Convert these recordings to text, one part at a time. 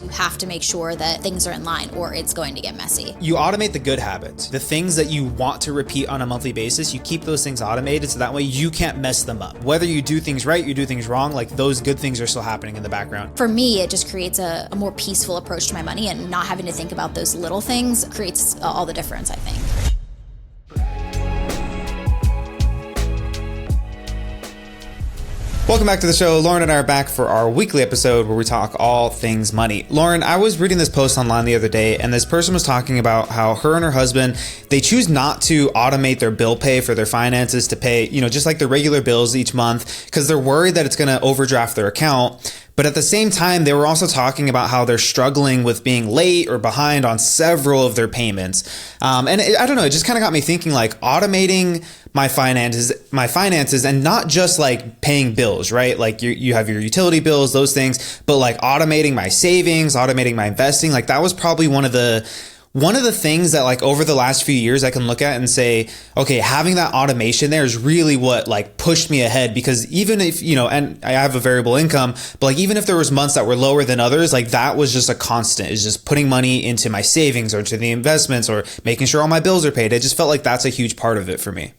You have to make sure that things are in line or it's going to get messy. You automate the good habits. The things that you want to repeat on a monthly basis, you keep those things automated so that way you can't mess them up. Whether you do things right, you do things wrong, like those good things are still happening in the background. For me, it just creates a more peaceful approach to my money, and not having to think about those little things creates all the difference, I think. Welcome back to the show. Lauren and I are back for our weekly episode where we talk all things money. Lauren, I was reading this post online the other day, and this person was talking about how her and her husband, they choose not to automate their bill pay for their finances to pay, just like the regular bills each month, because they're worried that it's going to overdraft their account. But at the same time, they were also talking about how they're struggling with being late or behind on several of their payments. I don't know, it just kind of got me thinking, like, automating my finances and not just like paying bills, right? Like you have your utility bills, those things, but like automating my savings, automating my investing. Like that was probably one of the things that like over the last few years I can look at and say, okay, having that automation there is really what like pushed me ahead, because even if, and I have a variable income, but like even if there was months that were lower than others, like that was just a constant, is just putting money into my savings or into the investments or making sure all my bills are paid. It just felt like that's a huge part of it for me.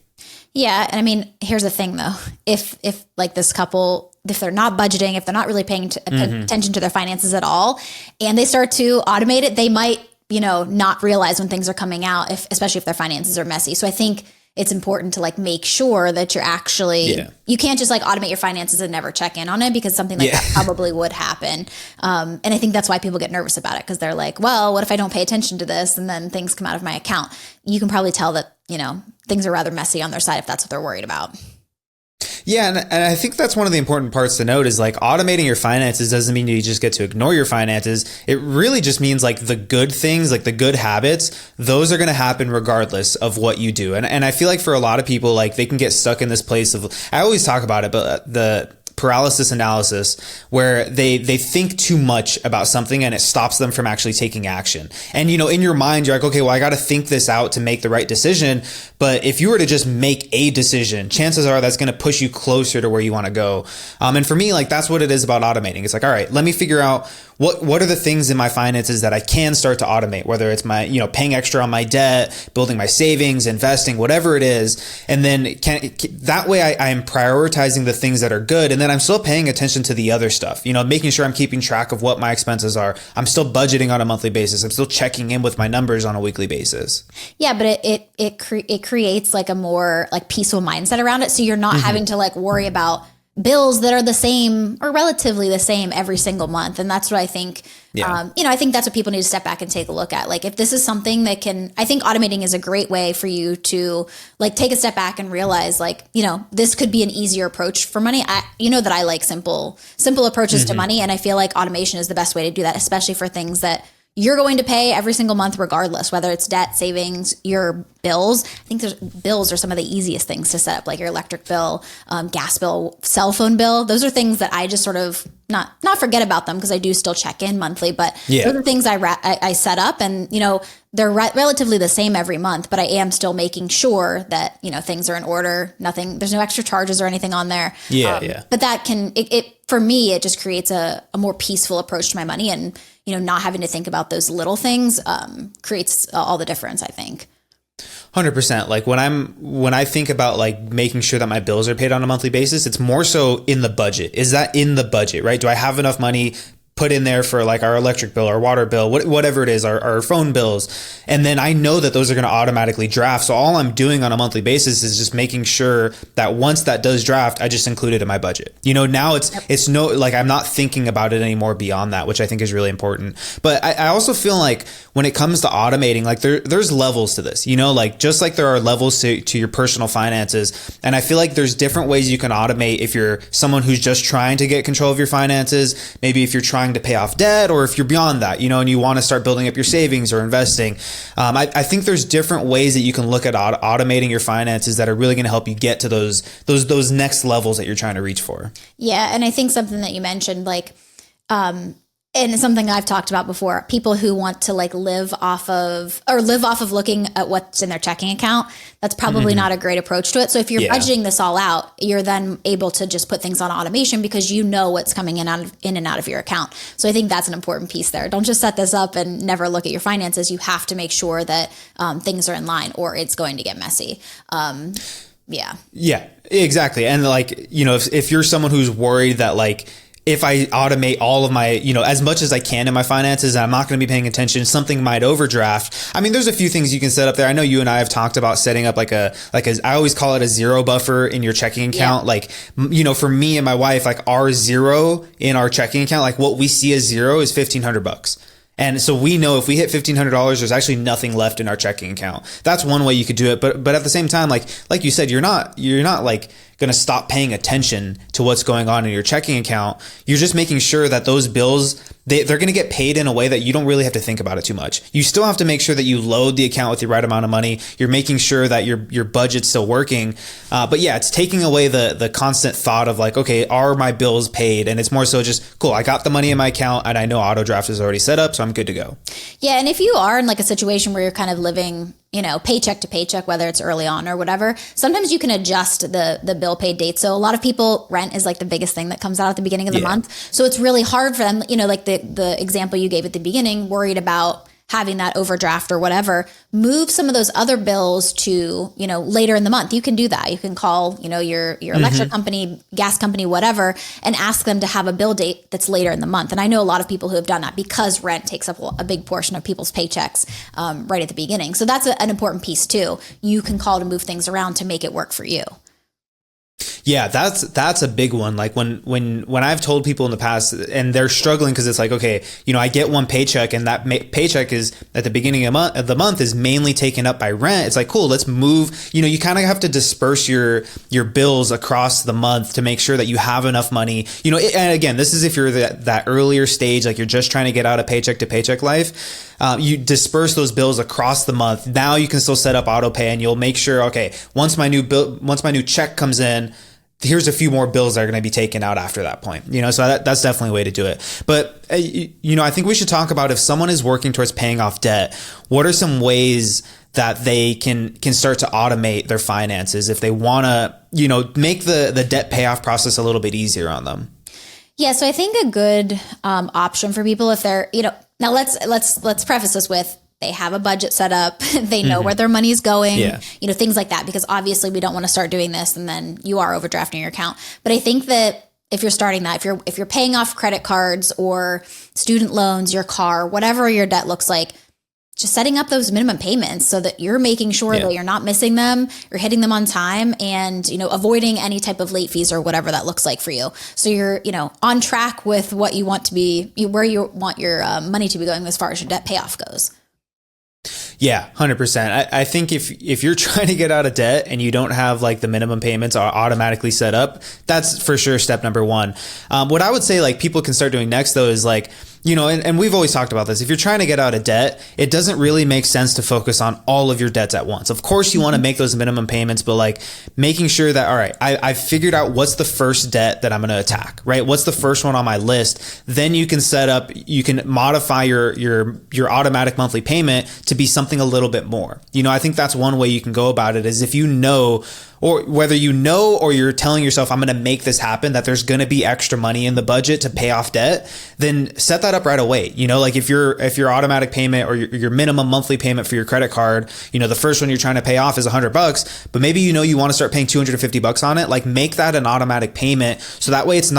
Yeah. And I mean, here's the thing though, if like this couple, if they're not budgeting, if they're not really paying attention to their finances at all, and they start to automate it, they might, not realize when things are coming out, especially if their finances are messy. So I think it's important to like make sure that you're actually, you can't just like automate your finances and never check in on it, because something like that probably would happen. And I think that's why people get nervous about it, because they're like, well, what if I don't pay attention to this and then things come out of my account? You can probably tell that, things are rather messy on their side if that's what they're worried about. Yeah. And I think that's one of the important parts to note, is like automating your finances doesn't mean you just get to ignore your finances. It really just means like the good things, like the good habits, those are going to happen regardless of what you do. And I feel like for a lot of people, like they can get stuck in this place of, I always talk about it, but the paralysis analysis, where they think too much about something and it stops them from actually taking action. And, in your mind, you're like, okay, well, I got to think this out to make the right decision. But if you were to just make a decision, chances are that's going to push you closer to where you want to go. And for me, like, that's what it is about automating. It's like, all right, let me figure out what are the things in my finances that I can start to automate, whether it's my, paying extra on my debt, building my savings, investing, whatever it is. And then that way I am prioritizing the things that are good. And then I'm still paying attention to the other stuff, making sure I'm keeping track of what my expenses are. I'm still budgeting on a monthly basis. I'm still checking in with my numbers on a weekly basis. Yeah, but it creates like a more like peaceful mindset around it. So you're not having to like worry about bills that are the same or relatively the same every single month. And that's what I think, I think that's what people need to step back and take a look at. Like if this is something that I think automating is a great way for you to like take a step back and realize like, this could be an easier approach for money. That I like simple approaches to money. And I feel like automation is the best way to do that, especially for things that you're going to pay every single month, regardless, whether it's debt, savings, your bills. I think bills are some of the easiest things to set up, like your electric bill, gas bill, cell phone bill. Those are things that I just sort of not forget about them, because I do still check in monthly, but those are things I set up, and, they're relatively the same every month, but I am still making sure that, things are in order. There's no extra charges or anything on there. But that for me, it just creates a more peaceful approach to my money, and, not having to think about those little things creates all the difference, I think. 100%. Like when I think about like making sure that my bills are paid on a monthly basis, it's more so in the budget. Is that in the budget, right? Do I have enough money put in there for like our electric bill, our water bill, whatever it is, our phone bills? And then I know that those are going to automatically draft. So all I'm doing on a monthly basis is just making sure that once that does draft, I just include it in my budget. Now it's no, like I'm not thinking about it anymore beyond that, which I think is really important. But I also feel like when it comes to automating, like there's levels to this, like just like there are levels to your personal finances. And I feel like there's different ways you can automate if you're someone who's just trying to get control of your finances. Maybe if you're trying to pay off debt, or if you're beyond that, and you want to start building up your savings or investing. I think there's different ways that you can look at automating your finances that are really going to help you get to those next levels that you're trying to reach for. Yeah. And I think something that you mentioned, like, And it's something I've talked about before, people who want to like live off of looking at what's in their checking account, that's probably not a great approach to it. So if you're budgeting this all out, you're then able to just put things on automation because you know what's coming in and out of your account. So I think that's an important piece there. Don't just set this up and never look at your finances. You have to make sure that things are in line or it's going to get messy. Yeah, exactly. And like, you know, if you're someone who's worried that like, if I automate all of my, you know, as much as I can in my finances, and I'm not going to be paying attention, something might overdraft. I mean, there's a few things you can set up there. I know you and I have talked about setting up like I always call it a zero buffer in your checking account. Like, you know, for me and my wife, like our zero in our checking account, like what we see as zero is $1,500. And so we know if we hit $1,500, there's actually nothing left in our checking account. That's one way you could do it. But at the same time, like you said, you're not like going to stop paying attention to what's going on in your checking account. You're just making sure that those bills, they're going to get paid in a way that you don't really have to think about it too much. You still have to make sure that you load the account with the right amount of money. You're making sure that your budget's still working. But yeah, it's taking away the constant thought of like, okay, are my bills paid? And it's more so just, cool, I got the money in my account and I know auto draft is already set up, so I'm good to go. Yeah. And if you are in like a situation where you're kind of living, you know, paycheck to paycheck, whether it's early on or whatever, sometimes you can adjust the bill paid date. So a lot of people, rent is like the biggest thing that comes out at the beginning of the month. So it's really hard for them, you know, like the example you gave at the beginning, worried about having that overdraft or whatever, move some of those other bills to, you know, later in the month. You can do that. You can call, you know, your electric company, gas company, whatever, and ask them to have a bill date that's later in the month. And I know a lot of people who have done that because rent takes up a big portion of people's paychecks right at the beginning. So that's an important piece too. You can call to move things around to make it work for you. Yeah, that's a big one. Like when I've told people in the past and they're struggling because it's like, okay, you know, I get one paycheck and that paycheck is at the beginning of the month is mainly taken up by rent. It's like, cool, let's move. You know, you kind of have to disperse your bills across the month to make sure that you have enough money. You know, and again, this is if you're that earlier stage, like you're just trying to get out of paycheck to paycheck life. You disperse those bills across the month. Now you can still set up auto pay and you'll make sure, okay, once my new check comes in, here's a few more bills that are going to be taken out after that point. You know, so that's definitely a way to do it. But, you know, I think we should talk about if someone is working towards paying off debt, what are some ways that they can start to automate their finances if they want to, you know, make the debt payoff process a little bit easier on them? Yeah. So I think a good option for people, if they're, you know, now let's preface this with, they have a budget set up. They know where their money is going, you know, things like that, because obviously we don't want to start doing this and then you are overdrafting your account. But I think that if you're starting that, if you're paying off credit cards or student loans, your car, whatever your debt looks like, just setting up those minimum payments so that you're making sure that you're not missing them, you're hitting them on time, and, you know, avoiding any type of late fees or whatever that looks like for you. So you're, you know, on track with what you want to be, where you want your money to be going as far as your debt payoff goes. Yeah, 100%. I think if you're trying to get out of debt and you don't have like the minimum payments are automatically set up, that's for sure step number one. What I would say like people can start doing next though is like, you know, and we've always talked about this. If you're trying to get out of debt, it doesn't really make sense to focus on all of your debts at once. Of course, you want to make those minimum payments, but like making sure that, all right, I've figured out what's the first debt that I'm going to attack, right? What's the first one on my list? Then you can modify your automatic monthly payment to be something a little bit more. You know, I think that's one way you can go about it is if you know, or whether you know or you're telling yourself, I'm going to make this happen, that there's going to be extra money in the budget to pay off debt, then set that up right away. You know, like if your automatic payment or your minimum monthly payment for your credit card, you know, the first one you're trying to pay off is $100, but maybe, you know, you want to start paying $250 on it, like make that an automatic payment. So that way it's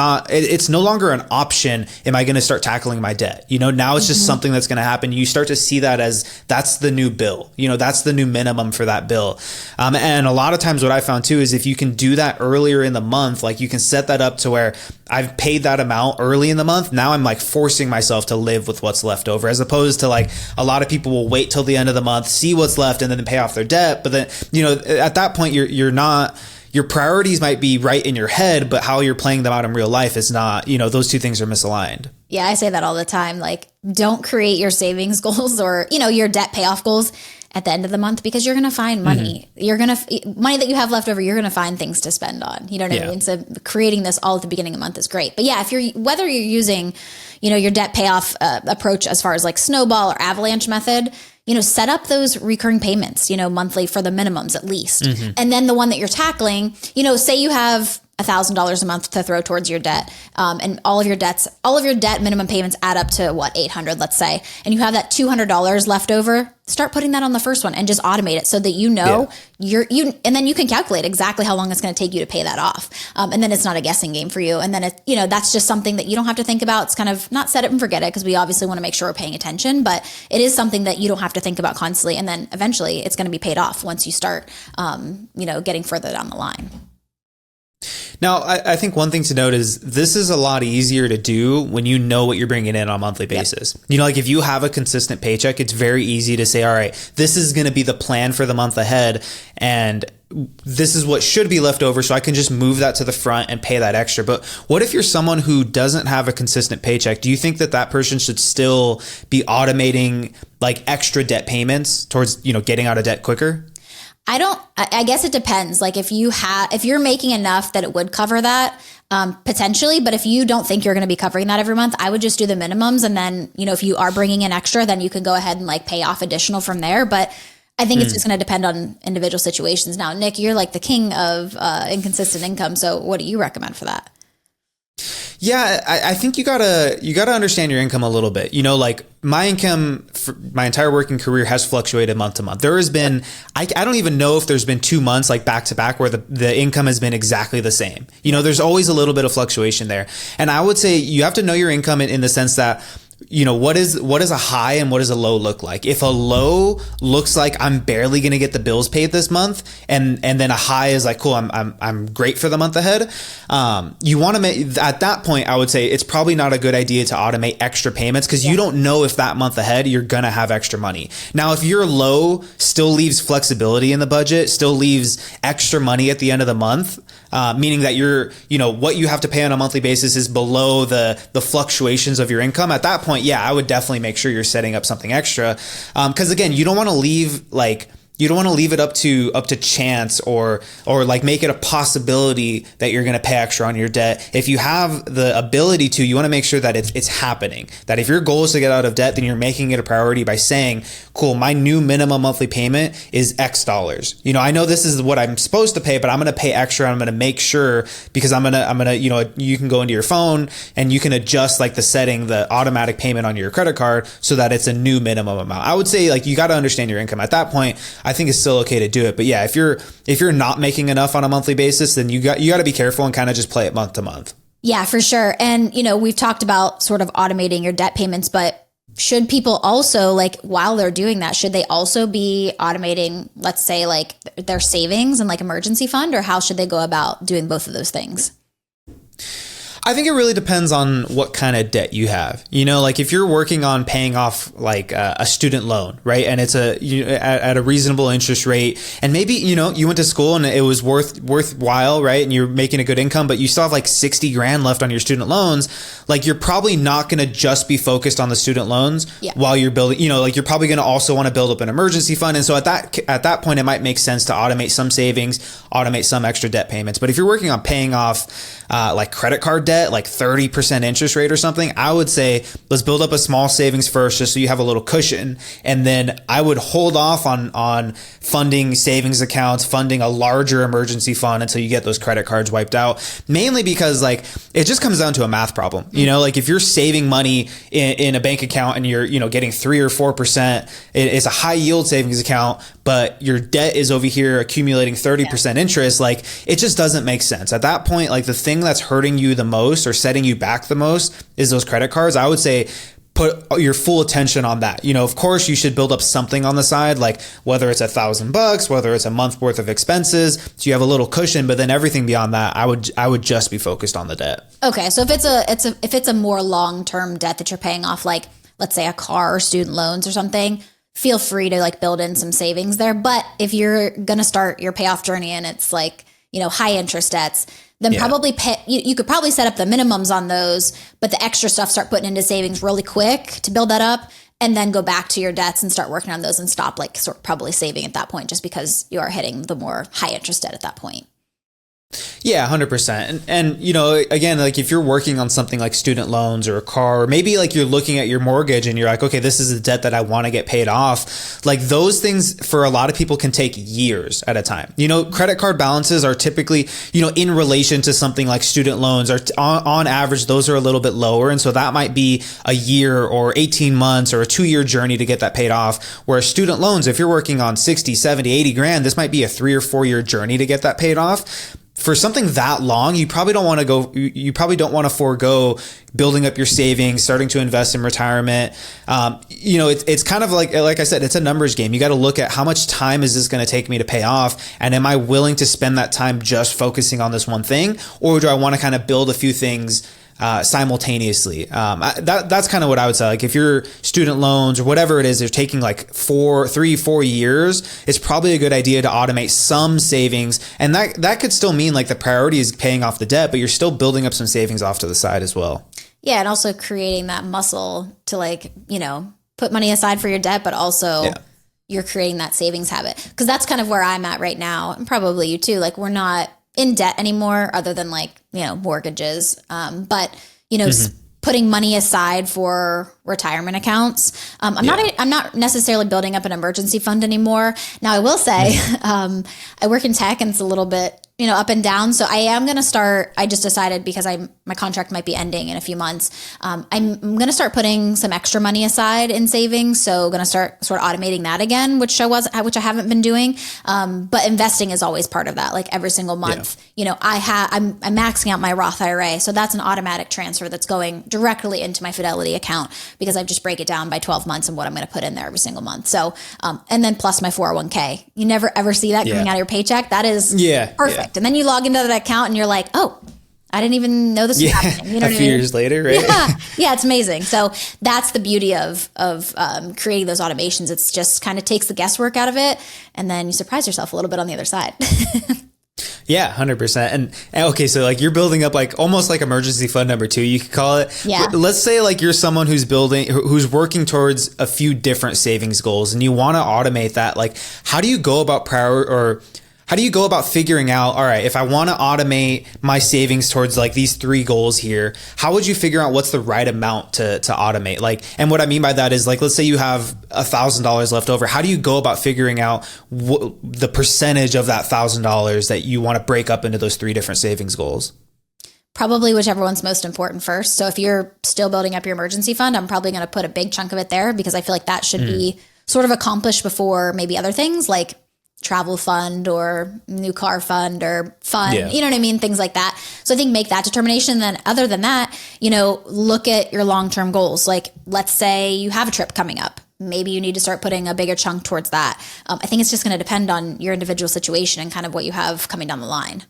no longer an option. Am I going to start tackling my debt? You know, now it's just something that's going to happen. You start to see that as that's the new bill, you know, that's the new minimum for that bill. And a lot of times what I found too is if you can do that earlier in the month, like you can set that up to where I've paid that amount early in the month. Now I'm like forcing myself to live with what's left over, as opposed to like a lot of people will wait till the end of the month, see what's left, and then pay off their debt. But then, you know, at that point, you're not, your priorities might be right in your head, but how you're playing them out in real life is not, you know, those two things are misaligned. Yeah, I say that all the time. Like, don't create your savings goals or, you know, your debt payoff goals at the end of the month, because you're going to find money. You're going to money that you have left over. You're going to find things to spend on. You know what I mean? So creating this all at the beginning of the month is great. But yeah, if you're whether you're using, your debt payoff approach as far as like snowball or avalanche method, set up those recurring payments, monthly for the minimums at least. And then the one that you're tackling, say you have $1,000 a month to throw towards your debt. And all of your debt minimum payments add up to $800, let's say, and you have that $200 left over. Start putting that on the first one and just automate it so that and then you can calculate exactly how long it's going to take you to pay that off. And then it's not a guessing game for you. And then that's just something that you don't have to think about. It's kind of not set it and forget it, because we obviously want to make sure we're paying attention, but it is something that you don't have to think about constantly. And then eventually it's going to be paid off once you start, getting further down the line. Now, I think one thing to note is this is a lot easier to do when you know what you're bringing in on a monthly basis. Like if you have a consistent paycheck, it's very easy to say, all right, this is going to be the plan for the month ahead, and this is what should be left over, so I can just move that to the front and pay that extra. But what if you're someone who doesn't have a consistent paycheck? Do you think that person should still be automating like extra debt payments towards, getting out of debt quicker? I guess it depends. Like if you're making enough that it would cover that, potentially, but if you don't think you're going to be covering that every month, I would just do the minimums. And then, if you are bringing in extra, then you can go ahead and like pay off additional from there. But I think it's just going to depend on individual situations. Now, Nick, you're like the king of inconsistent income. So what do you recommend for that? Yeah, I think you gotta understand your income a little bit. Like my income for my entire working career has fluctuated month to month. There has been, I don't even know if there's been 2 months like back to back where the income has been exactly the same. There's always a little bit of fluctuation there. And I would say you have to know your income in the sense that, what is a high and what does a low look like? If a low looks like I'm barely going to get the bills paid this month, and then a high is like, cool, I'm great for the month ahead. You want to make, at that point, I would say it's probably not a good idea to automate extra payments, because you don't know if that month ahead you're going to have extra money. Now, if your low still leaves flexibility in the budget, still leaves extra money at the end of the month, meaning that what you have to pay on a monthly basis is below the fluctuations of your income. At that point, yeah, I would definitely make sure you're setting up something extra. Because again, you don't want to leave it up to chance or like make it a possibility that you're going to pay extra on your debt. If you have the ability to, you want to make sure that it's happening. That if your goal is to get out of debt, then you're making it a priority by saying, cool, my new minimum monthly payment is X dollars. I know this is what I'm supposed to pay, but I'm going to pay extra. I'm going to make sure, because I'm going to, you can go into your phone and you can adjust like the automatic payment on your credit card so that it's a new minimum amount. I would say like you got to understand your income. At that point, I think it's still okay to do it. But yeah, if you're not making enough on a monthly basis, then you got to be careful and kind of just play it month to month. Yeah, for sure. And, we've talked about sort of automating your debt payments, but should people also, like, while they're doing that, should they also be automating, let's say, like their savings and like emergency fund, or how should they go about doing both of those things? I think it really depends on what kind of debt you have. Like if you're working on paying off like a student loan, right? And it's at a reasonable interest rate, and maybe, you went to school and it was worthwhile, right? And you're making a good income, but you still have like 60 grand left on your student loans. Like you're probably not going to just be focused on the student loans while you're building, like you're probably going to also want to build up an emergency fund. And so at that point, it might make sense to automate some savings, automate some extra debt payments. But if you're working on paying off like credit card debt, like 30% interest rate or something, I would say let's build up a small savings first, just so you have a little cushion. And then I would hold off on funding savings accounts, funding a larger emergency fund until you get those credit cards wiped out. Mainly because like it just comes down to a math problem. Like if you're saving money in a bank account and you're getting 3 or 4%, it's a high yield savings account, but your debt is over here accumulating 30% interest. Like it just doesn't make sense. At that point, like the thing that's hurting you the most or setting you back the most is those credit cards. I would say put your full attention on that. Of course you should build up something on the side, like whether it's $1,000, whether it's a month worth of expenses, so you have a little cushion, but then everything beyond that, I would just be focused on the debt. Okay. So if it's a more long-term debt that you're paying off, like let's say a car or student loans or something, feel free to like build in some savings there. But if you're going to start your payoff journey and it's like, high interest debts, then probably you could probably set up the minimums on those, but the extra stuff start putting into savings really quick to build that up. and then go back to your debts and start working on those and stop like sort of probably saving at that point, just because you are hitting the more high interest debt at that point. Yeah, 100%. And, you know, again, like if you're working on something like student loans or a car, or maybe like you're looking at your mortgage and you're like, okay, this is a debt that I want to get paid off. Like those things for a lot of people can take years at a time. You know, credit card balances are typically, you know, in relation to something like student loans, are on average, those are a little bit lower. And so that might be a year or 18 months or a 2-year journey to get that paid off. Whereas student loans, if you're working on 60, 70, 80 grand, this might be a 3 or 4 year journey to get that paid off. For something that long, you probably don't want to forego building up your savings, starting to invest in retirement. You know, it's kind of like I said, it's a numbers game. You got to look at how much time is this going to take me to pay off? And am I willing to spend that time just focusing on this one thing? Or do I want to kind of build a few things simultaneously? That's kind of what I would say. Like if your student loans or whatever it is, they're taking like 4 years, it's probably a good idea to automate some savings. And that could still mean like the priority is paying off the debt, but you're still building up some savings off to the side as well. Yeah. And also creating that muscle to like, you know, put money aside for your debt, but also you're creating that savings habit. Cause that's kind of where I'm at right now. And probably you too. Like we're not in debt anymore other than like, you know, mortgages. But, you know, putting money aside for retirement accounts. I'm not necessarily building up an emergency fund anymore. Now I will say, I work in tech and it's a little bit, you know, up and down. So I am going to start, I just decided because my contract might be ending in a few months. I'm going to start putting some extra money aside in savings. So going to start sort of automating that again, which I haven't been doing. But investing is always part of that. Like every single month, you know, I'm maxing out my Roth IRA. So that's an automatic transfer that's going directly into my Fidelity account because I just break it down by 12 months and what I'm going to put in there every single month. So, and then plus my 401k, you never ever see that coming out of your paycheck. That is perfect. And then you log into that account and you're like, oh, I didn't even know this was happening. You know a few years later, right? Yeah, it's amazing. So that's the beauty of creating those automations. It's just kind of takes the guesswork out of it, and then you surprise yourself a little bit on the other side. Yeah, 100%. And okay, so like you're building up like almost like emergency fund number 2, you could call it. Yeah. Let's say like you're someone who's working towards a few different savings goals and you want to automate that. Like, how do you go about how do you go about figuring out, all right, if I want to automate my savings towards like these 3 goals here, how would you figure out what's the right amount to automate? Like, and what I mean by that is like, let's say you have $1,000 left over. How do you go about figuring out the percentage of that $1,000 that you want to break up into those 3 different savings goals? Probably whichever one's most important first. So if you're still building up your emergency fund, I'm probably going to put a big chunk of it there because I feel like that should be sort of accomplished before maybe other things like travel fund or new car fund or fund, you know what I mean? Things like that. So I think make that determination. Then other than that, you know, look at your long-term goals. Like let's say you have a trip coming up. Maybe you need to start putting a bigger chunk towards that. I think it's just going to depend on your individual situation and kind of what you have coming down the line.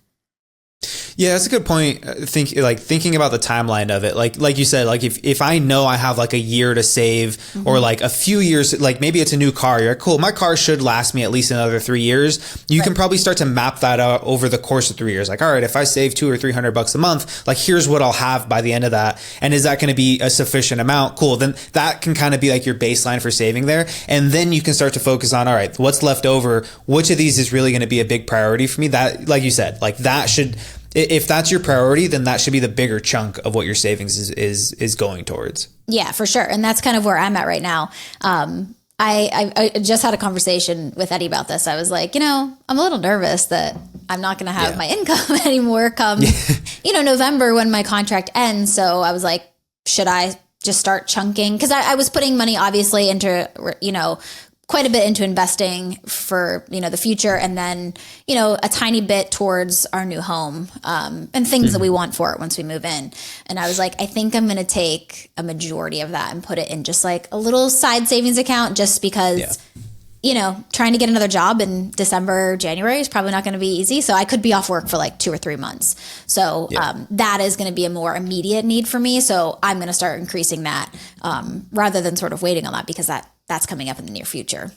Yeah, that's a good point. Thinking about the timeline of it, like you said, like if I know I have like a year to save or like a few years, like maybe it's a new car, you're like, cool, my car should last me at least another 3 years. You can probably start to map that out over the course of 3 years. Like, all right, if I save $200 or $300 a month, like here's what I'll have by the end of that. And is that going to be a sufficient amount? Cool. Then that can kind of be like your baseline for saving there. And then you can start to focus on, all right, what's left over? Which of these is really going to be a big priority for me? That, like you said, like that should, if that's your priority, then that should be the bigger chunk of what your savings is going towards. Yeah, for sure. And that's kind of where I'm at right now. I just had a conversation with Eddie about this. I was like, you know, I'm a little nervous that I'm not going to have my income anymore come, you know, November when my contract ends. So I was like, should I just start chunking? Because I was putting money obviously into, you know, quite a bit into investing for, you know, the future. And then, you know, a tiny bit towards our new home, and things that we want for it once we move in. And I was like, I think I'm going to take a majority of that and put it in just like a little side savings account, just because, you know, trying to get another job in December, January is probably not going to be easy. So I could be off work for like 2 or 3 months. So that is going to be a more immediate need for me. So I'm going to start increasing that rather than sort of waiting on that, because that's coming up in the near future.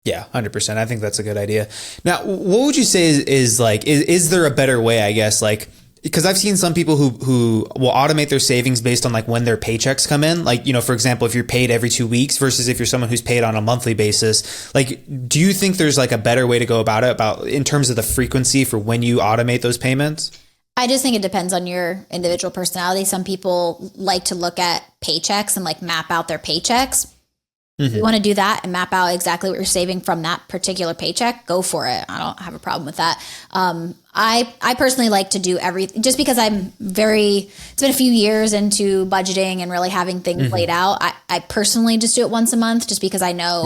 Yeah, 100%. I think that's a good idea. Now, what would you say is there a better way, I guess, like because I've seen some people who will automate their savings based on like when their paychecks come in. Like, you know, for example, if you're paid every 2 weeks versus if you're someone who's paid on a monthly basis, like, do you think there's like a better way to go about it in terms of the frequency for when you automate those payments? I just think it depends on your individual personality. Some people like to look at paychecks and like map out their paychecks. If you want to do that and map out exactly what you're saving from that particular paycheck, go for it. I don't have a problem with that. I personally like to do everything just because it's been a few years into budgeting and really having things laid out. I personally just do it once a month just because I know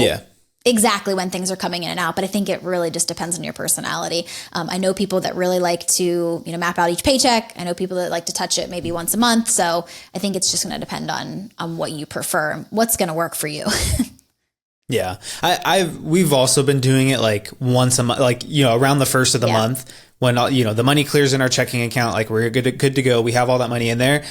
exactly when things are coming in and out, but I think it really just depends on your personality. I know people that really like to, you know, map out each paycheck. I know people that like to touch it maybe once a month. So I think it's just going to depend on what you prefer, what's going to work for you. Yeah. We've also been doing it like once a month, like, you know, around the first of the month when, you know, the money clears in our checking account, like we're good to go. We have all that money in there.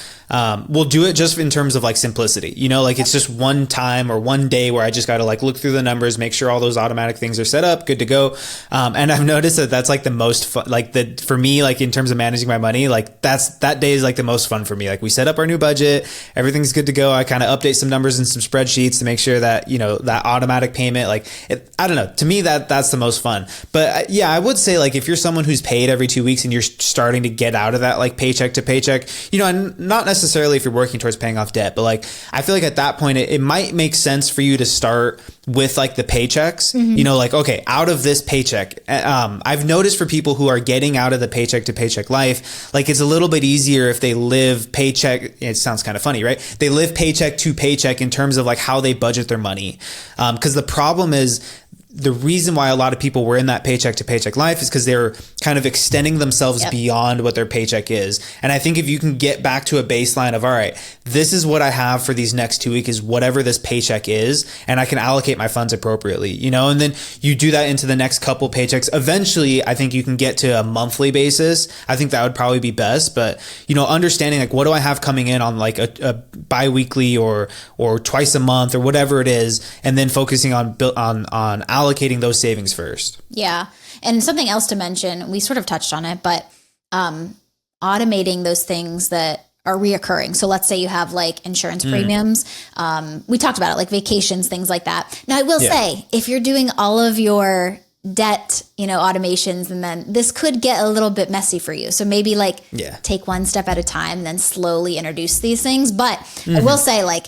We'll do it just in terms of like simplicity, you know, like it's just one time or one day where I just got to like look through the numbers, make sure all those automatic things are set up, good to go. And I've noticed that that's like the most fun, like for me, like in terms of managing my money, like that day is like the most fun for me. Like we set up our new budget, everything's good to go. I kind of update some numbers in some spreadsheets to make sure that, you know, that automatic payment, like I don't know, to me that's the most fun. But yeah, I would say like if you're someone who's paid every 2 weeks and you're starting to get out of that like paycheck to paycheck, you know, and not necessarily if you're working towards paying off debt, but like I feel like at that point it might make sense for you to start with like the paychecks, you know, like, okay, out of this paycheck, I've noticed for people who are getting out of the paycheck to paycheck life, like it's a little bit easier if they live paycheck. It sounds kind of funny, right? They live paycheck to paycheck in terms of like how they budget their money. Because the problem is, the reason why a lot of people were in that paycheck to paycheck life is because they're kind of extending themselves beyond what their paycheck is. And I think if you can get back to a baseline of, all right, this is what I have for these next 2 weeks is whatever this paycheck is, and I can allocate my funds appropriately, you know, and then you do that into the next couple paychecks. Eventually, I think you can get to a monthly basis. I think that would probably be best. But, you know, understanding like, what do I have coming in on like a biweekly or twice a month or whatever it is, and then focusing on allocating those savings first. Yeah. And something else to mention, we sort of touched on it, but automating those things that are reoccurring. So let's say you have like insurance premiums. We talked about it, like vacations, things like that. Now I will say, if you're doing all of your debt, you know, automations, and then this could get a little bit messy for you. So maybe like take one step at a time, and then slowly introduce these things. But I will say, like,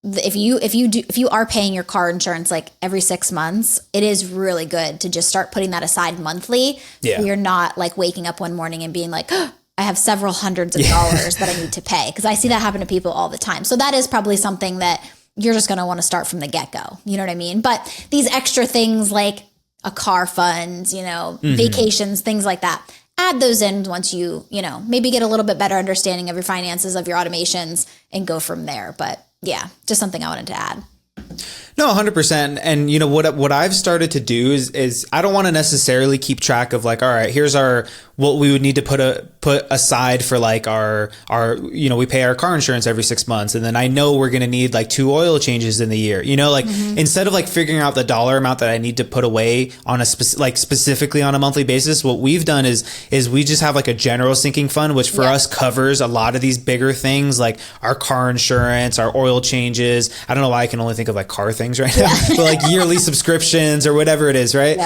if you are paying your car insurance like every 6 months, it is really good to just start putting that aside monthly. So you're not like waking up one morning and being like, oh, I have several hundreds of dollars that I need to pay. Because I see that happen to people all the time. So that is probably something that you're just going to want to start from the get-go. You know what I mean? But these extra things like a car fund, you know, vacations, things like that, add those in once you know, maybe get a little bit better understanding of your finances, of your automations, and go from there. But yeah, just something I wanted to add. No, 100%. And you know, what I've started to do is I don't want to necessarily keep track of like, all right, here's what we would need to put aside for like our, you know, we pay our car insurance every 6 months. And then I know we're going to need like 2 oil changes in the year, you know, like instead of like figuring out the dollar amount that I need to put away on specifically on a monthly basis, what we've done is we just have like a general sinking fund, which for us covers a lot of these bigger things like our car insurance, our oil changes. I don't know why I can only think of like car things right now, but like yearly subscriptions or whatever it is, right?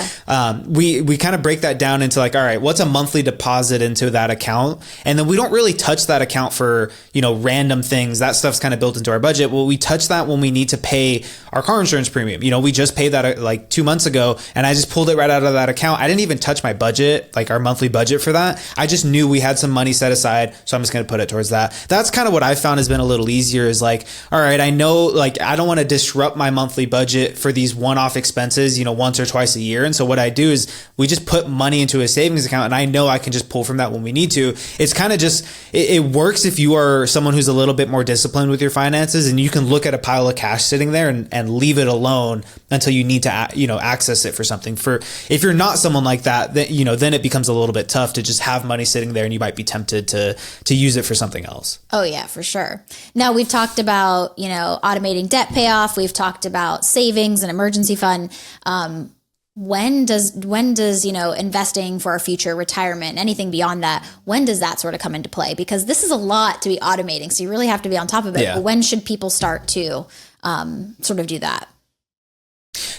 We kind of break that down into like, all right, what's a monthly deposit into that account? And then we don't really touch that account for, you know, random things. That stuff's kind of built into our budget. Well, we touch that when we need to pay our car insurance premium. You know, we just paid that like 2 months ago, and I just pulled it right out of that account. I didn't even touch my budget, like our monthly budget for that. I just knew we had some money set aside, so I'm just going to put it towards that. That's kind of what I found has been a little easier, is like, all right, I know like I don't want to disrupt my monthly budget for these one-off expenses, you know, once or twice a year. And so what I do is we just put money into a savings account, and I know I can just pull from that when we need to. It's kind of just, it works if you are someone who's a little bit more disciplined with your finances, and you can look at a pile of cash sitting there and leave it alone until you need to, you know, access it for something. If you're not someone like that, then, you know, then it becomes a little bit tough to just have money sitting there, and you might be tempted to use it for something else. Oh yeah, for sure. Now we've talked about, you know, automating debt payoff. We've talked about savings and emergency fund. when does, investing for our future, retirement, anything beyond that, when does that sort of come into play? Because this is a lot to be automating. So you really have to be on top of it. Yeah. But when should people start to sort of do that?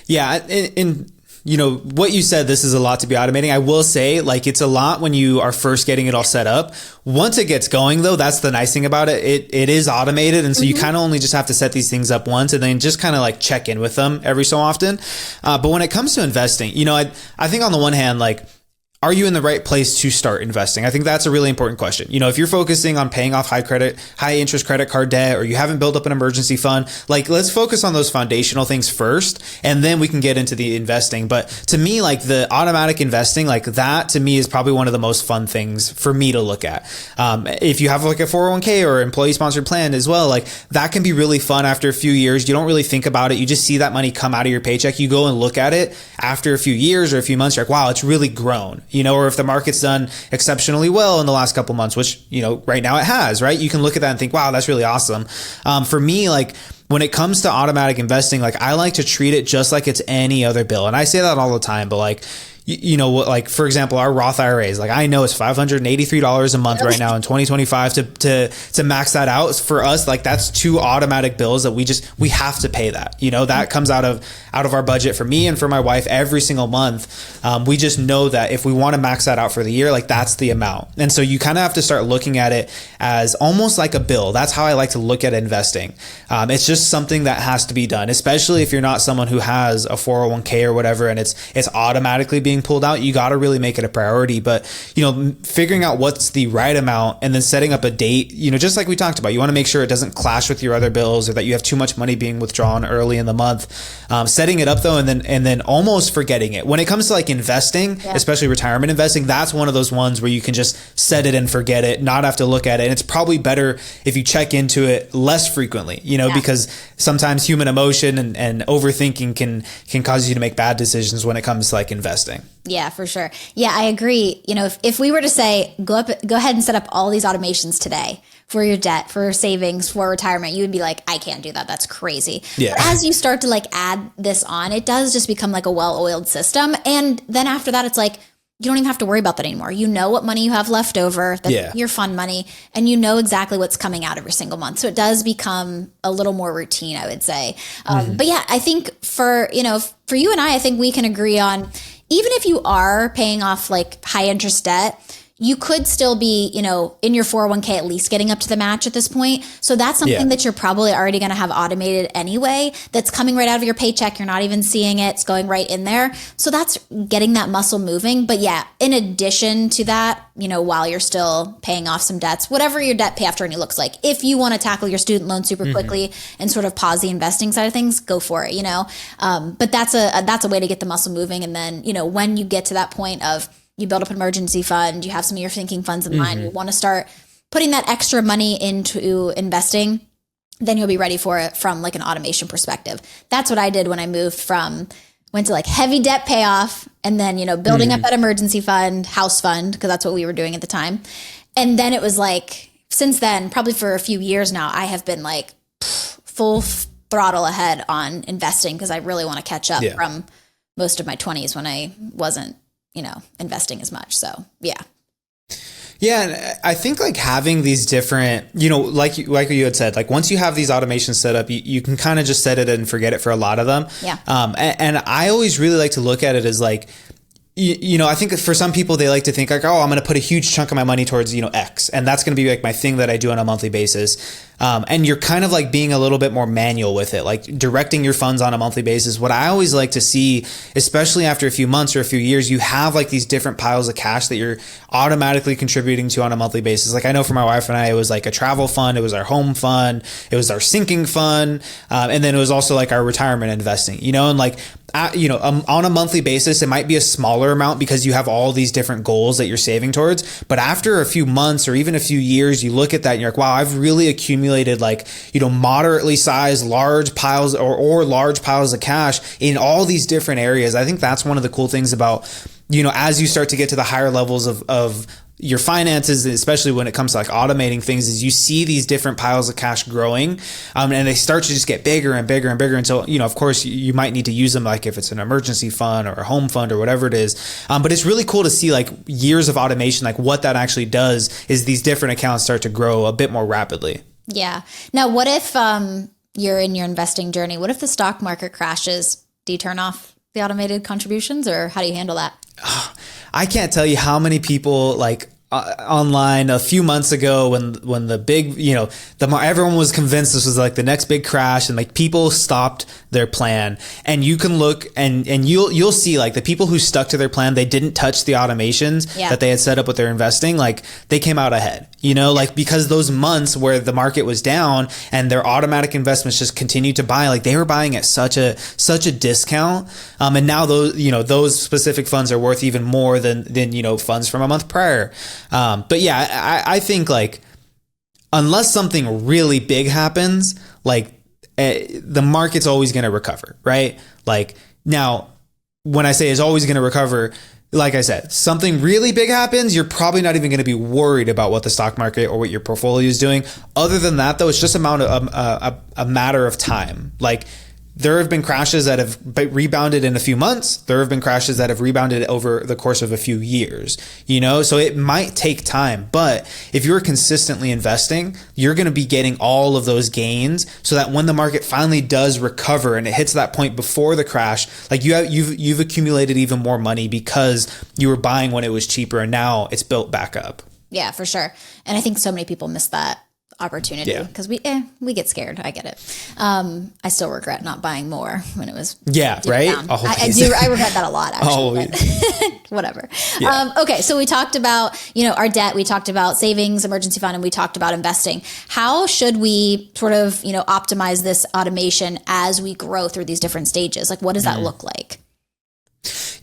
Yeah. And what you said, this is a lot to be automating. I will say, like, it's a lot when you are first getting it all set up. Once it gets going, though, that's the nice thing about it. It is automated. And so you kind of only just have to set these things up once and then just kind of like check in with them every so often. But when it comes to investing, I think on the one hand, like, are you in the right place to start investing? I think that's a really important question. If you're focusing on paying off high interest credit card debt, or you haven't built up an emergency fund, like, let's focus on those foundational things first, and then we can get into the investing. But to me, like, the automatic investing, like, that to me is probably one of the most fun things for me to look at. If you have like a 401k or employee sponsored plan as well, like, that can be really fun after a few years. You don't really think about it. You just see that money come out of your paycheck. You go and look at it after a few years or a few months. You're like, wow, it's really grown. Or if the market's done exceptionally well in the last couple months, which, right now it has, right? You can look at that and think, wow, that's really awesome. For me, like, when it comes to automatic investing, like, I like to treat it just like it's any other bill. And I say that all the time, but like, like, for example, our Roth IRAs, like, I know it's $583 a month right now in 2025 to max that out for us. Like, that's 2 automatic bills that we have to pay that, that comes out of our budget for me and for my wife every single month. We just know that if we want to max that out for the year, like, that's the amount. And so you kind of have to start looking at it as almost like a bill. That's how I like to look at investing. It's just something that has to be done, especially if you're not someone who has a 401k or whatever, and it's automatically being pulled out. You got to really make it a priority. But, figuring out what's the right amount and then setting up a date, just like we talked about, you want to make sure it doesn't clash with your other bills or that you have too much money being withdrawn early in the month. Setting it up though, and then almost forgetting it. When it comes to like investing, especially retirement investing, that's one of those ones where you can just set it and forget it, not have to look at it. And it's probably better if you check into it less frequently, because sometimes human emotion and overthinking can cause you to make bad decisions when it comes to like investing. Yeah, for sure. Yeah, I agree. If we were to say, go ahead and set up all these automations today for your debt, for your savings, for retirement, you would be like, I can't do that. That's crazy. Yeah. But as you start to like add this on, it does just become like a well-oiled system. And then after that, it's like, you don't even have to worry about that anymore. You know what money you have left over, that's your fun money, and you know exactly what's coming out every single month. So it does become a little more routine, I would say. But yeah, I think for you and I think we can agree on, even if you are paying off like high interest debt, you could still be, in your 401k at least getting up to the match at this point. So that's something that you're probably already going to have automated anyway. That's coming right out of your paycheck. You're not even seeing it. It's going right in there. So that's getting that muscle moving. But yeah, in addition to that, while you're still paying off some debts, whatever your debt payoff journey looks like, if you want to tackle your student loan super quickly and sort of pause the investing side of things, go for it, But that's a way to get the muscle moving. And then, when you get to that point of, you build up an emergency fund, you have some of your sinking funds in mind, you want to start putting that extra money into investing, then you'll be ready for it from like an automation perspective. That's what I did when I went to like heavy debt payoff and then, building up that emergency fund, house fund, because that's what we were doing at the time. And then it was like, since then, probably for a few years now, I have been like full throttle ahead on investing because I really want to catch up from most of my 20s when I wasn't investing as much. So, yeah. Yeah. And I think like having these different, like you had said, like once you have these automations set up, you can kind of just set it and forget it for a lot of them. Yeah. And I always really like to look at it as like, I think for some people, they like to think like, oh, I'm going to put a huge chunk of my money towards, X. And that's going to be like my thing that I do on a monthly basis. And you're kind of like being a little bit more manual with it, like directing your funds on a monthly basis. What I always like to see, especially after a few months or a few years, you have like these different piles of cash that you're automatically contributing to on a monthly basis. Like I know for my wife and I, it was like a travel fund. It was our home fund. It was our sinking fund. And then it was also like our retirement investing, and like, on a monthly basis, it might be a smaller amount because you have all these different goals that you're saving towards. But after a few months or even a few years, you look at that and you're like, wow, I've really accumulated like, moderately sized large piles or large piles of cash in all these different areas. I think that's one of the cool things about as you start to get to the higher levels of your finances, especially when it comes to like automating things, is you see these different piles of cash growing, and they start to just get bigger and bigger and bigger until, of course you might need to use them, like if it's an emergency fund or a home fund or whatever it is. But it's really cool to see like years of automation, like what that actually does is these different accounts start to grow a bit more rapidly. Yeah. Now, what if you're in your investing journey? What if the stock market crashes? Do you turn off the automated contributions, or how do you handle that? I can't tell you how many people like online a few months ago when the big, everyone was convinced this was like the next big crash, and like people stopped their plan, and you can look and you'll see like the people who stuck to their plan, they didn't touch the automations that they had set up with their investing, like they came out ahead, like because those months where the market was down and their automatic investments just continued to buy, like they were buying at such a discount. And now those specific funds are worth even more than funds from a month prior. But yeah, I think like unless something really big happens, like the market's always going to recover, right? Like now, when I say is always going to recover, like I said, something really big happens, you're probably not even going to be worried about what the stock market or what your portfolio is doing. Other than that, though, it's just a matter of time. Like there have been crashes that have rebounded in a few months. There have been crashes that have rebounded over the course of a few years, so it might take time. But if you're consistently investing, you're going to be getting all of those gains so that when the market finally does recover and it hits that point before the crash, like you've accumulated even more money because you were buying when it was cheaper and now it's built back up. Yeah, for sure. And I think so many people miss that opportunity because we get scared. I get it. I still regret not buying more when it was right. I regret that a lot actually. Whatever. Okay, so we talked about our debt, we talked about savings, emergency fund, and we talked about investing. How should we sort of optimize this automation as we grow through these different stages? Like what does that look like?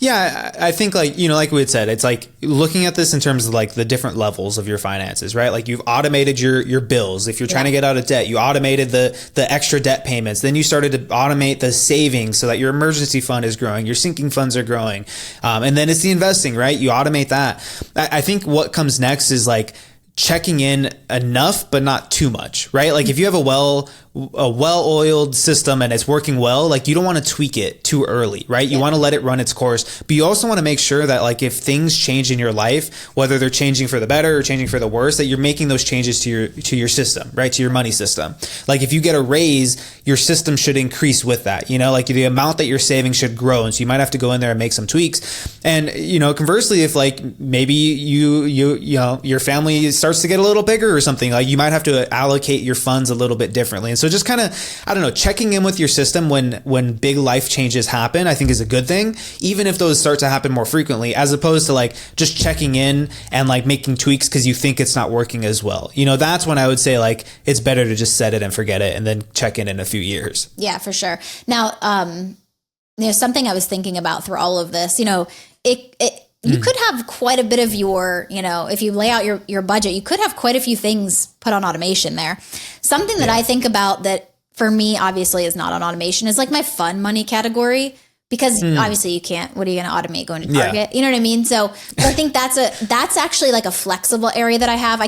Yeah, I think like we had said, it's like looking at this in terms of like the different levels of your finances, right? Like you've automated your bills. If you're trying to get out of debt, you automated the extra debt payments. Then you started to automate the savings so that your emergency fund is growing, your sinking funds are growing. And then it's the investing, right? You automate that. I think what comes next is like checking in enough, but not too much, right? Like if you have a well-oiled system and it's working well, like you don't want to tweak it too early, right? You want to let it run its course, but you also want to make sure that like if things change in your life, whether they're changing for the better or changing for the worse, that you're making those changes to your system, right? To your money system. Like if you get a raise, your system should increase with that, like the amount that you're saving should grow. And so you might have to go in there and make some tweaks. And, conversely, if like maybe your family starts to get a little bigger or something, like you might have to allocate your funds a little bit differently. And so just kind of, I don't know, checking in with your system when big life changes happen, I think is a good thing, even if those start to happen more frequently, as opposed to like just checking in and like making tweaks because you think it's not working as well. That's when I would say like it's better to just set it and forget it and then check in a few years. Yeah, for sure. Now, something I was thinking about through all of this, you could have quite a bit of your, if you lay out your budget, you could have quite a few things put on automation there. Something that I think about that for me, obviously is not on automation is like my fun money category, because obviously you can't, what are you going to automate going to Target? You know what I mean? So I think that's actually like a flexible area that I have.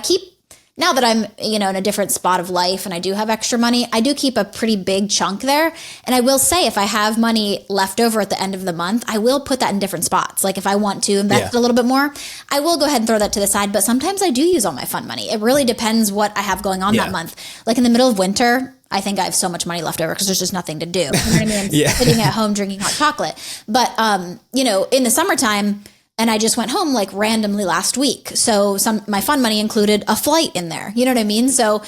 Now that I'm, in a different spot of life and I do have extra money, I do keep a pretty big chunk there. And I will say, if I have money left over at the end of the month, I will put that in different spots. Like if I want to invest a little bit more, I will go ahead and throw that to the side. But sometimes I do use all my fun money. It really depends what I have going on that month. Like in the middle of winter, I think I have so much money left over because there's just nothing to do. You know what I mean? Sitting at home drinking hot chocolate. But, in the summertime, and I just went home like randomly last week. So my fun money included a flight in there. You know what I mean? So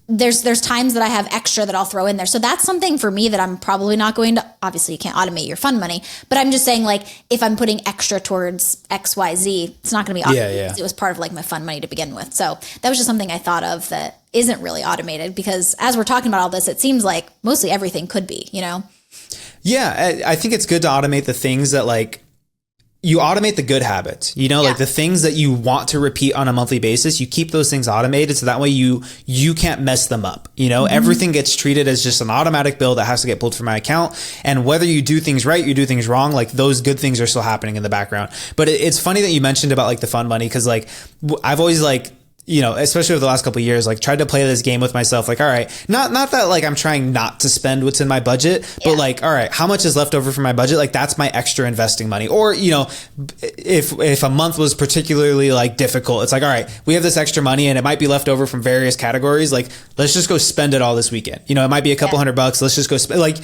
there's times that I have extra that I'll throw in there. So that's something for me that I'm probably not going to, obviously you can't automate your fun money, but I'm just saying like if I'm putting extra towards XYZ, it's not going to be automated. It was part of like my fun money to begin with. So that was just something I thought of that isn't really automated, because as we're talking about all this, it seems like mostly everything could be, Yeah, I think it's good to automate the things that like you automate the good habits, like the things that you want to repeat on a monthly basis. You keep those things automated so that way you can't mess them up. Everything gets treated as just an automatic bill that has to get pulled from my account. And whether you do things right, you do things wrong, like those good things are still happening in the background. But it's funny that you mentioned about like the fun money, because like I've always like, especially over the last couple of years, like tried to play this game with myself. Like, all right, not that like I'm trying not to spend what's in my budget, but like, all right, how much is left over from my budget? Like that's my extra investing money. Or, if a month was particularly like difficult, it's like, all right, we have this extra money and it might be left over from various categories. Like, let's just go spend it all this weekend. It might be a couple $100. Let's just go spend. Like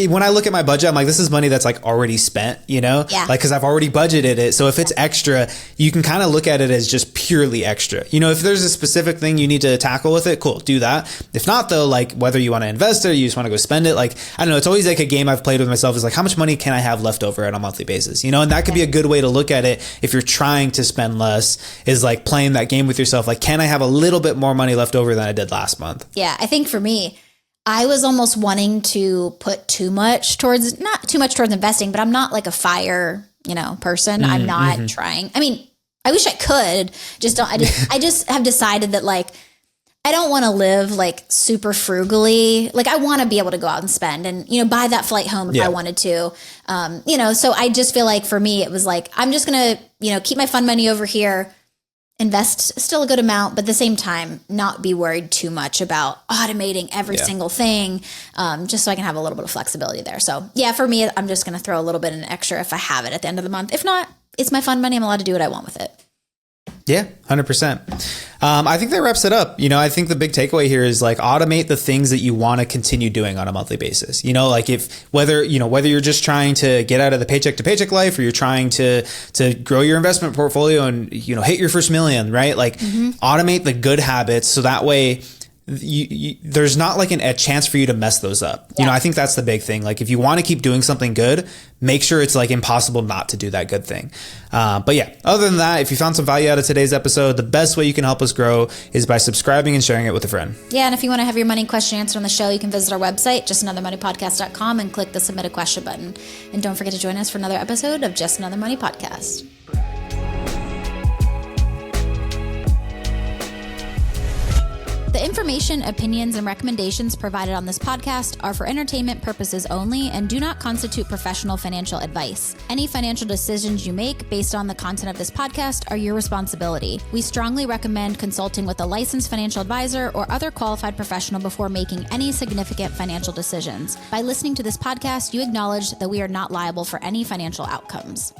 when I look at my budget, I'm like, this is money that's like already spent, like, cause I've already budgeted it. So if it's extra, you can kind of look at it as just purely extra. If there's a specific thing you need to tackle with it, cool, do that. If not though, like whether you want to invest it or you just want to go spend it, like, I don't know, it's always like a game I've played with myself is like, how much money can I have left over on a monthly basis? And that could be a good way to look at it if you're trying to spend less, is like playing that game with yourself. Like, can I have a little bit more money left over than I did last month? Yeah. I think for me, I was almost wanting to put not too much towards investing, but I'm not like a fire, person. I'm not trying. I mean, I wish I could, I just have decided that like, I don't want to live like super frugally. Like I want to be able to go out and spend and, buy that flight home if I wanted to, so I just feel like for me, it was like, I'm just going to, keep my fun money over here, invest still a good amount, but at the same time, not be worried too much about automating every single thing, just so I can have a little bit of flexibility there. So yeah, for me, I'm just going to throw a little bit in extra if I have it at the end of the month. If not, it's my fun money. I'm allowed to do what I want with it. Yeah, 100%. I think that wraps it up. I think the big takeaway here is like automate the things that you want to continue doing on a monthly basis. Like whether you're just trying to get out of the paycheck to paycheck life, or you're trying to grow your investment portfolio and, hit your first million, right? Like automate the good habits so that way there's not like a chance for you to mess those up. I think that's the big thing. Like if you want to keep doing something good, make sure it's like impossible not to do that good thing. But yeah, other than that, if you found some value out of today's episode, the best way you can help us grow is by subscribing and sharing it with a friend. Yeah. And if you want to have your money question answered on the show, you can visit our website, justanothermoneypodcast.com, and click the submit a question button. And don't forget to join us for another episode of Just Another Money Podcast. The information, opinions, and recommendations provided on this podcast are for entertainment purposes only and do not constitute professional financial advice. Any financial decisions you make based on the content of this podcast are your responsibility. We strongly recommend consulting with a licensed financial advisor or other qualified professional before making any significant financial decisions. By listening to this podcast, you acknowledge that we are not liable for any financial outcomes.